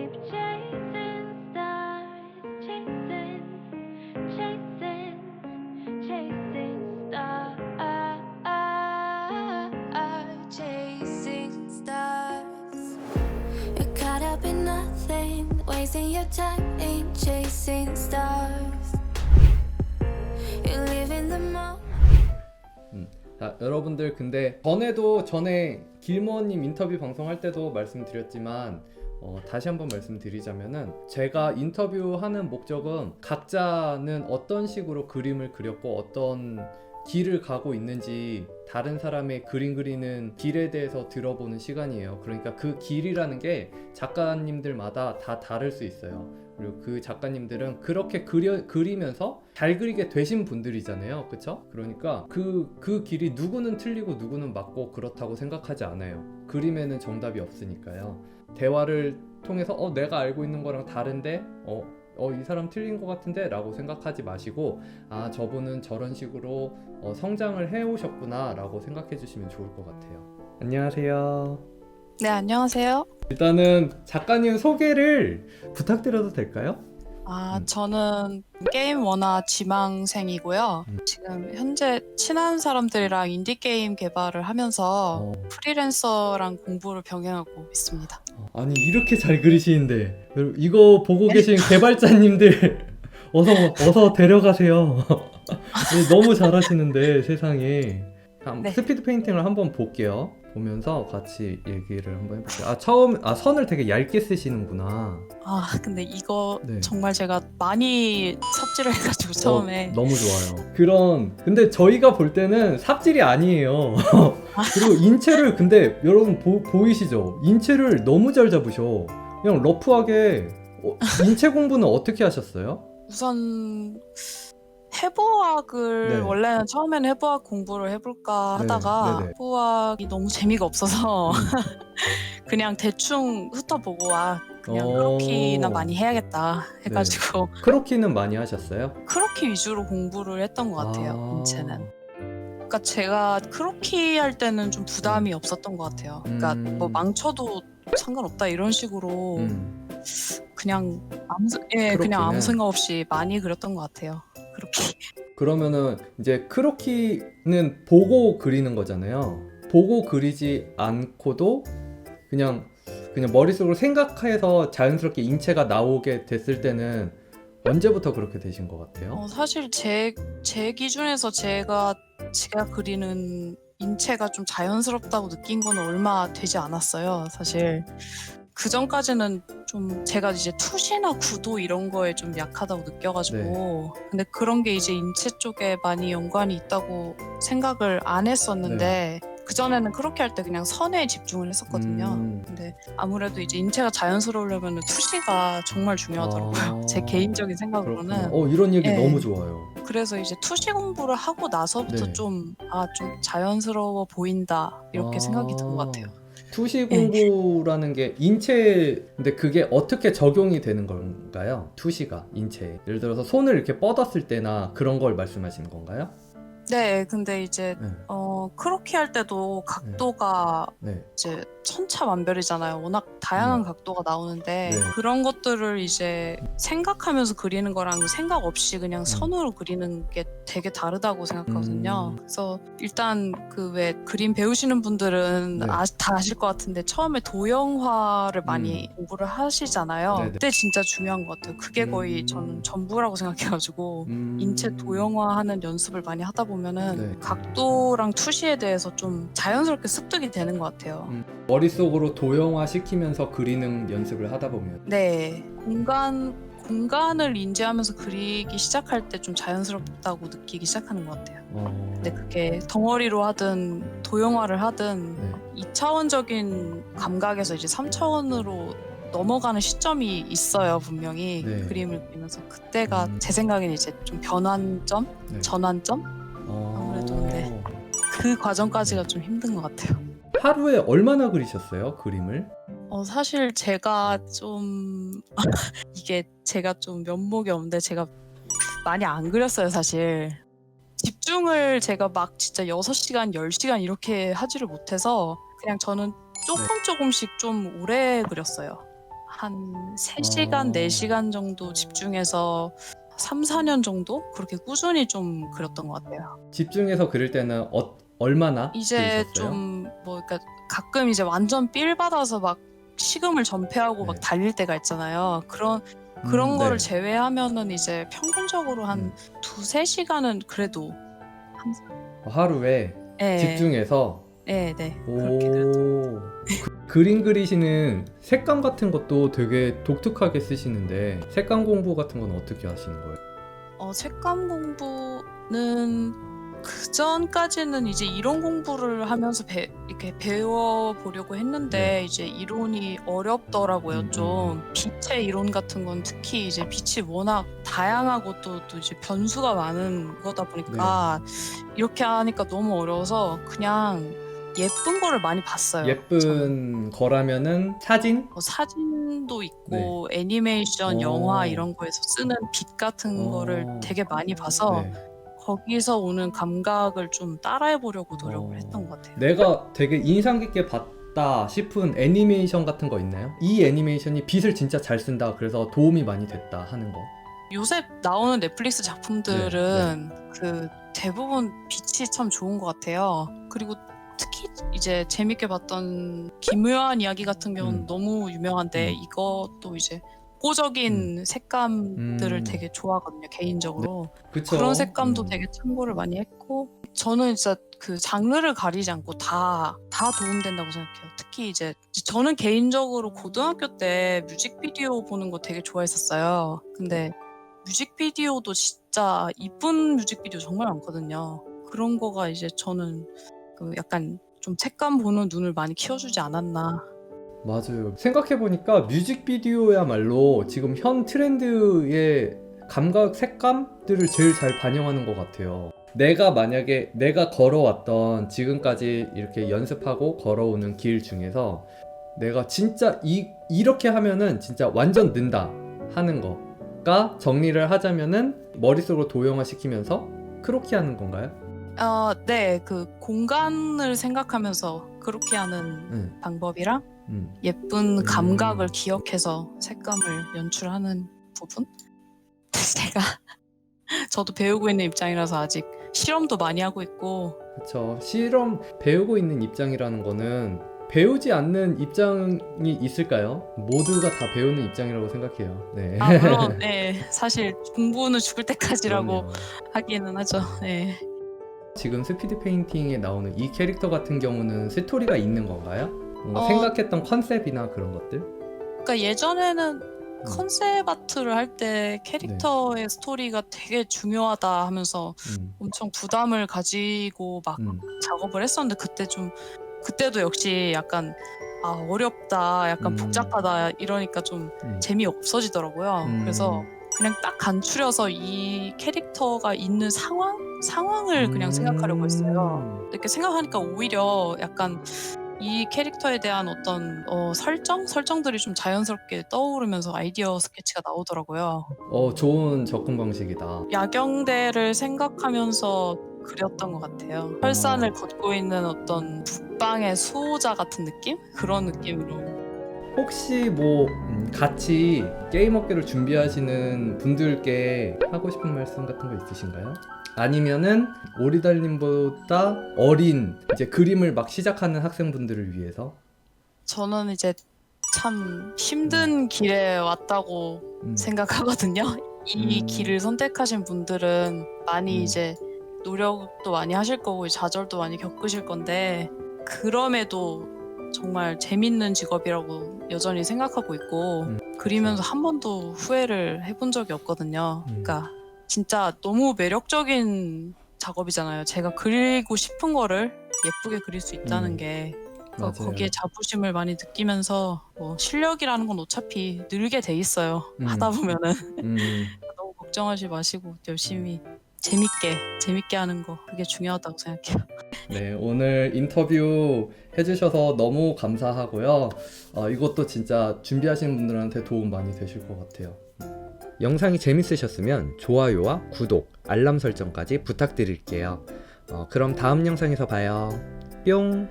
chasing stars, chasing, chasing, chasing stars, chasing stars. You're caught up in nothing, wasting your time in chasing stars. You live in the moment. 자, 여러분들 근데 전에 길모어님 인터뷰 방송할 때도 말씀드렸지만 다시 한번 말씀드리자면은 제가 인터뷰하는 목적은 각자는 어떤 식으로 그림을 그렸고 어떤 길을 가고 있는지 다른 사람의 그림 그리는 길에 대해서 들어보는 시간이에요. 그러니까 그 길이라는 게 작가님들마다 다 다를 수 있어요. 그리고 그 작가님들은 그렇게 그리면서 잘 그리게 되신 분들이잖아요. 그쵸? 그러니까 그 길이 누구는 틀리고 누구는 맞고 그렇다고 생각하지 않아요. 그림에는 정답이 없으니까요. 대화를 통해서 내가 알고 있는 거랑 다른데 이 사람 틀린 것 같은데 라고 생각하지 마시고 아 저분은 저런 식으로 성장을 해오셨구나 라고 생각해 주시면 좋을 것 같아요. 안녕하세요. 네, 안녕하세요. 일단은 작가님 소개를 부탁드려도 될까요? 저는 게임 원화 지망생이고요. 지금 현재 친한 사람들이랑 인디게임 개발을 하면서 프리랜서랑 공부를 병행하고 있습니다. 아니 이렇게 잘 그리시는데 이거 보고 계신 개발자님들 어서 데려가세요. 너무 잘하시는데 세상에. 네. 스피드 페인팅을 한번 볼게요. 보면서 같이 얘기를 한번 해볼게요. 선을 되게 얇게 쓰시는구나. 근데 이거 네. 정말 제가 많이 삽질을 해가지고 처음에 너무 좋아요. 근데 저희가 볼 때는 삽질이 아니에요. 그리고 인체를 근데 여러분 보이시죠? 인체를 너무 잘 잡으셔. 그냥 러프하게. 인체 공부는 어떻게 하셨어요? 우선 해부학을 네. 원래는 처음에는 해부학 공부를 해볼까 하다가 네네. 해부학이 너무 재미가 없어서 그냥 대충 훑어보고 그냥 크로키나 많이 해야겠다 해가지고 크로키는 많이 하셨어요? 크로키 위주로 공부를 했던 것 같아요. 인체는. 그러니까 제가 크로키 할 때는 좀 부담이 없었던 것 같아요. 그러니까 뭐 망쳐도 상관없다 이런 식으로 그냥 아무 생각 없이 많이 그렸던 것 같아요. 크로키. 그러면은 이제 크로키는 보고 그리는 거잖아요. 보고 그리지 않고도 그냥 머릿속으로 생각해서 자연스럽게 인체가 나오게 됐을 때는 언제부터 그렇게 되신 것 같아요? 사실 제 기준에서 제가 그리는 인체가 좀 자연스럽다고 느낀 건 얼마 되지 않았어요. 사실 그 전까지는 좀 제가 이제 투시나 구도 이런 거에 좀 약하다고 느껴가지고 근데 그런 게 이제 인체 쪽에 많이 연관이 있다고 생각을 안 했었는데 그 전에는 그렇게 할 때 그냥 선에 집중을 했었거든요. 근데 아무래도 이제 인체가 자연스러우려면 투시가 정말 중요하더라고요. 제 개인적인 생각으로는. 이런 얘기 너무 좋아요. 그래서 이제 투시 공부를 하고 나서부터 좀 자연스러워 보인다 이렇게 생각이 든 것 같아요. 투시 공부라는 게 근데 그게 어떻게 적용이 되는 건가요? 투시가 인체에. 예를 들어서 손을 이렇게 뻗었을 때나 그런 걸 말씀하시는 건가요? 네, 근데 이제 크로키 할 때도 각도가 이제 천차만별이잖아요. 워낙 다양한 각도가 나오는데 그런 것들을 이제 생각하면서 그리는 거랑 생각 없이 그냥 선으로 그리는 게 되게 다르다고 생각하거든요. 그래서 일단 그 왜 그림 배우시는 분들은 다 아실 것 같은데 처음에 도형화를 많이 공부를 하시잖아요. 그때 진짜 중요한 것 같아요. 그게 거의 저는 전부라고 생각해가지고 인체 도형화하는 연습을 많이 하다 보면은 각도랑 투시에 대해서 좀 자연스럽게 습득이 되는 것 같아요. 머릿속으로 도형화 시키면서 그리는 연습을 하다 보면 네, 공간을 인지하면서 그리기 시작할 때 좀 자연스럽다고 느끼기 시작하는 것 같아요. 근데 그게 덩어리로 하든 도형화를 하든 2차원적인 감각에서 이제 3차원으로 넘어가는 시점이 있어요, 분명히. 그림을 그리면서 그때가 제 생각에는 이제 좀 변환점, 전환점. 아무래도 근데 그 과정까지가 좀 힘든 것 같아요. 하루에 얼마나 그리셨어요? 그림을? 사실 제가 좀 이게 제가 좀 면목이 없는데 제가 많이 안 그렸어요, 사실. 집중을 제가 막 진짜 6시간, 10시간 이렇게 하지를 못해서 그냥 저는 조금씩 좀 오래 그렸어요. 한 3시간, 4시간 정도 집중해서 3, 4년 정도 그렇게 꾸준히 좀 그렸던 것 같아요. 집중해서 그릴 때는 얼마나 이제 그리셨어요? 좀 뭐 그러니까 가끔 이제 완전 삘 받아서 막 식음을 전폐하고 막 네. 달릴 때가 있잖아요. 그런 거를 네. 제외하면은 이제 평균적으로 한 2-3시간은 그래도 하루에 예. 집중해서 네. 그렇게 그렸죠. 그림 그리시는 색감 같은 것도 되게 독특하게 쓰시는데 색감 공부 같은 건 어떻게 하시는 거예요? 색감 공부는 그 전까지는 이제 이론 공부를 하면서 이렇게 배워보려고 했는데 이제 이론이 어렵더라고요. 좀 빛의 이론 같은 건 특히 이제 빛이 워낙 다양하고 또 이제 변수가 많은 거다 보니까 이렇게 하니까 너무 어려워서 그냥 예쁜 거를 많이 봤어요. 예쁜 저는. 거라면은 사진? 사진도 있고 애니메이션, 영화 이런 거에서 쓰는 빛 같은 거를 되게 많이 봐서 거기서 오는 감각을 좀 따라해 보려고 노력을 했던 것 같아요. 내가 되게 인상 깊게 봤다 싶은 애니메이션 같은 거 있나요? 이 애니메이션이 빛을 진짜 잘 쓴다, 그래서 도움이 많이 됐다 하는 거. 요새 나오는 넷플릭스 작품들은 그 대부분 빛이 참 좋은 것 같아요. 그리고 특히 이제 재밌게 봤던 김요한 이야기 같은 경우는 너무 유명한데 이것도 이제 고적인 색감들을 되게 좋아하거든요, 개인적으로. 그쵸? 그런 색감도 되게 참고를 많이 했고 저는 진짜 그 장르를 가리지 않고 다 도움된다고 생각해요. 특히 이제 저는 개인적으로 고등학교 때 뮤직비디오 보는 거 되게 좋아했었어요. 근데 뮤직비디오도 진짜 이쁜 뮤직비디오 정말 많거든요. 그런 거가 이제 저는 그 약간 좀 색감 보는 눈을 많이 키워주지 않았나. 맞아요. 생각해보니까 뮤직비디오야말로 지금 현 트렌드의 감각, 색감들을 제일 잘 반영하는 것 같아요. 만약에 내가 걸어왔던 지금까지 이렇게 연습하고 걸어오는 길 중에서 내가 진짜 이렇게 하면은 진짜 완전 는다 하는 거가 정리를 하자면은 머릿속으로 도형화시키면서 크로키 하는 건가요? 네. 그 공간을 생각하면서 그렇게 하는 방법이랑 예쁜 감각을 기억해서 색감을 연출하는 부분? 제가 저도 배우고 있는 입장이라서 아직 실험도 많이 하고 있고. 그쵸. 실험 배우고 있는 입장이라는 거는 배우지 않는 입장이 있을까요? 모두가 다 배우는 입장이라고 생각해요. 네. 물론 네. 사실 공부는 죽을 때까지라고 그럼요. 하기는 하죠. 네. 지금 스피드 페인팅에 나오는 이 캐릭터 같은 경우는 스토리가 있는 건가요? 뭔가 생각했던 컨셉이나 그런 것들? 그러니까 예전에는 컨셉 아트를 할 때 캐릭터의 스토리가 되게 중요하다 하면서 엄청 부담을 가지고 막 작업을 했었는데 그때도 역시 약간 어렵다, 약간 복잡하다 이러니까 좀 재미없어지더라고요. 그래서 그냥 딱 간추려서 이 캐릭터가 있는 상황을 그냥 생각하려고 했어요. 이렇게 생각하니까 오히려 약간 이 캐릭터에 대한 어떤 설정들이 좀 자연스럽게 떠오르면서 아이디어 스케치가 나오더라고요. 좋은 접근 방식이다. 야경대를 생각하면서 그렸던 것 같아요. 설산을 걷고 있는 어떤 북방의 수호자 같은 느낌? 그런 느낌으로. 혹시 뭐 같이 게임 업계를 준비하시는 분들께 하고 싶은 말씀 같은 거 있으신가요? 아니면은 오리달님보다 어린 이제 그림을 막 시작하는 학생분들을 위해서? 저는 이제 참 힘든 길에 왔다고 생각하거든요. 이 길을 선택하신 분들은 많이 이제 노력도 많이 하실 거고 좌절도 많이 겪으실 건데 그럼에도 정말 재밌는 직업이라고 여전히 생각하고 있고 그리면서 한 번도 후회를 해본 적이 없거든요. 그러니까 진짜 너무 매력적인 작업이잖아요. 제가 그리고 싶은 거를 예쁘게 그릴 수 있다는 게 거기에 자부심을 많이 느끼면서 뭐 실력이라는 건 어차피 늘게 돼 있어요. 하다 보면은 너무 걱정하지 마시고 열심히 재밌게 하는 거 그게 중요하다고 생각해요. 네, 오늘 인터뷰 해주셔서 너무 감사하고요. 이것도 진짜 준비하시는 분들한테 도움 많이 되실 것 같아요. 영상이 재밌으셨으면 좋아요와 구독, 알람 설정까지 부탁드릴게요. 그럼 다음 영상에서 봐요. 뿅!